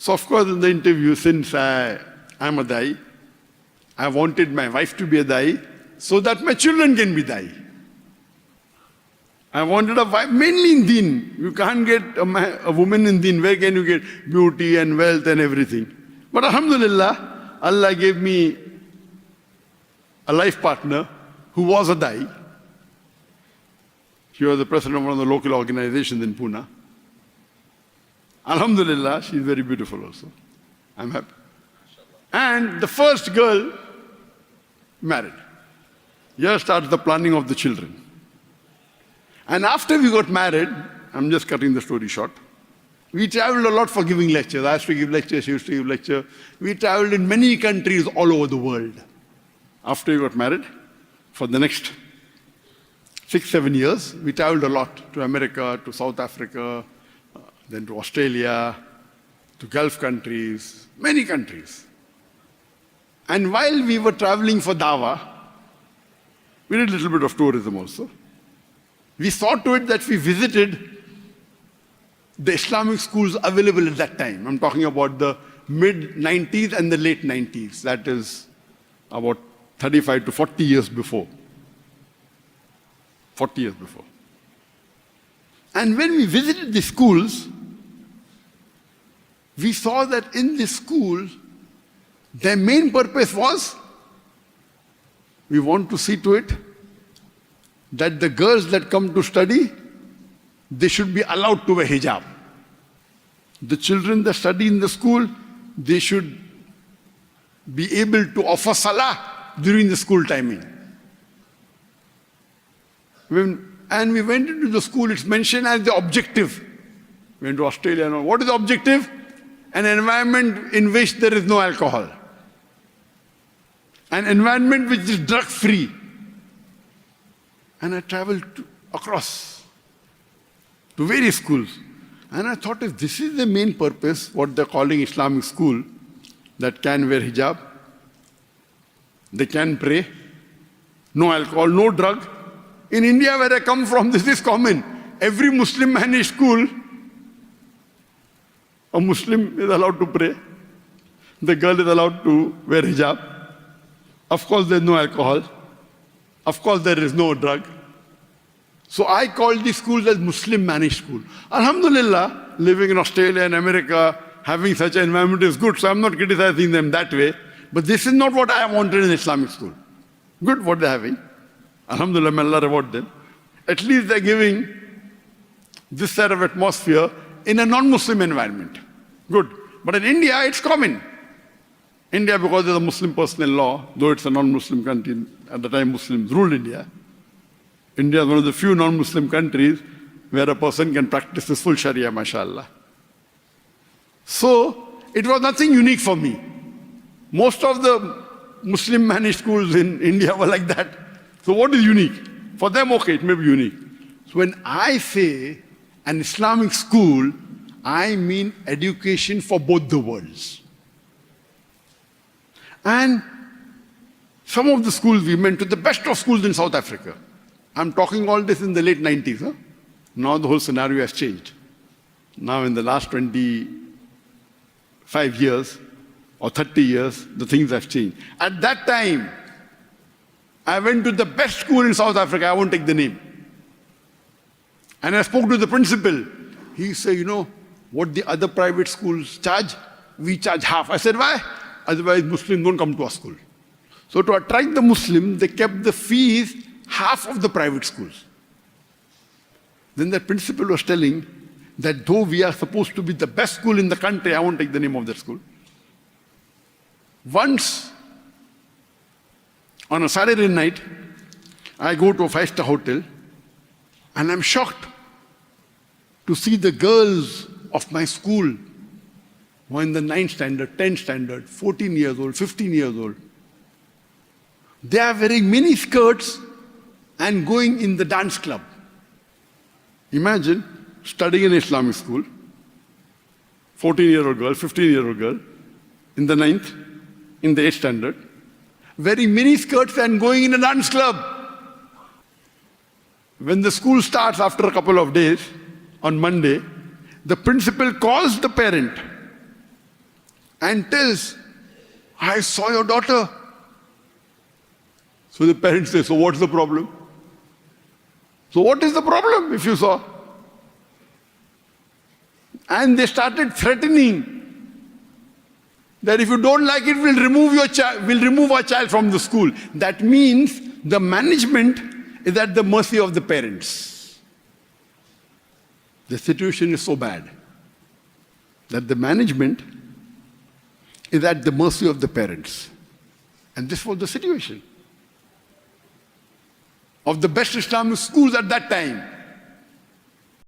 So of course in the interview, since I'm a Dai, I wanted my wife to be a Dai so that my children can be Dai. I wanted a wife, mainly in Deen. You can't get a woman in Deen. Where can you get beauty and wealth and everything? But Alhamdulillah, Allah gave me a life partner who was a Dai. She was the president of one of the local organizations in Pune. Alhamdulillah, she's very beautiful also. I'm happy. And the first girl married. Here starts the planning of the children. And after we got married, I'm just cutting the story short, we traveled a lot for giving lectures. I used to give lectures, she used to give lectures. We traveled in many countries all over the world. After we got married, for the next 6-7 years, we traveled a lot to America, to South Africa, then to Australia, to Gulf countries, many countries. And while we were traveling for Dawah, we did a little bit of tourism also. We saw to it that we visited the Islamic schools available at that time. I'm talking about the mid-90s and the late 90s. That is about 35 to 40 years before. 40 years before. And when we visited the schools, we saw that in this school, their main purpose was, we want to see to it that the girls that come to study, they should be allowed to wear hijab. The children that study in the school, they should be able to offer salah during the school timing. And we went into the school, it's mentioned as the objective. We went to Australia. Now, what is the objective? An environment in which there is no alcohol. An environment which is drug-free. And I traveled across to various schools. And I thought, if this is the main purpose, what they're calling Islamic school, that can wear hijab, they can pray, no alcohol, no drug. In India, where I come from, this is common. Every Muslim managed school, a Muslim is allowed to pray. The girl is allowed to wear hijab. Of course, there's no alcohol. Of course, there is no drug. So I called these schools as Muslim managed school. Alhamdulillah, living in Australia and America, having such an environment is good, so I'm not criticizing them that way. But this is not what I wanted in Islamic school. Good what they're having. Alhamdulillah, may Allah reward them. At least they're giving this sort of atmosphere in a non-Muslim environment. Good. But in India, it's common. India, because there's a Muslim personal law, though it's a non-Muslim country, at the time Muslims ruled India. India is one of the few non-Muslim countries where a person can practice this full Sharia, mashallah. So, it was nothing unique for me. Most of the Muslim managed schools in India were like that. So what is unique? For them, okay, it may be unique. So when I say an Islamic school, I mean education for both the worlds. And some of the schools we went to, the best of schools in South Africa. I'm talking all this in the late 90s. Huh? Now the whole scenario has changed. Now in the last 25 years or 30 years, the things have changed. At that time, I went to the best school in South Africa, I won't take the name. And I spoke to the principal. He said, you know, what the other private schools charge, we charge half. I said, why? Otherwise Muslims don't come to our school. So to attract the Muslims, they kept the fees half of the private schools. Then the principal was telling that though we are supposed to be the best school in the country, I won't take the name of that school. Once, on a Saturday night, I go to a 5-star hotel and I'm shocked to see the girls of my school who are in the 9th standard, 10th standard, 14 years old, 15 years old. They are wearing mini skirts and going in the dance club. Imagine studying in Islamic school, 14-year-old girl, 15-year-old girl, in the 9th, in the 8th standard, wearing mini skirts and going in a dance club. When the school starts after a couple of days, on Monday, the principal calls the parent and tells, I saw your daughter. So the parents say, so what's the problem? So what is the problem if you saw? And they started threatening that if you don't like it, we'll remove our child from the school. That means the management is at the mercy of the parents. The situation is so bad that the management is at the mercy of the parents. And this was the situation of the best Islamic schools at that time.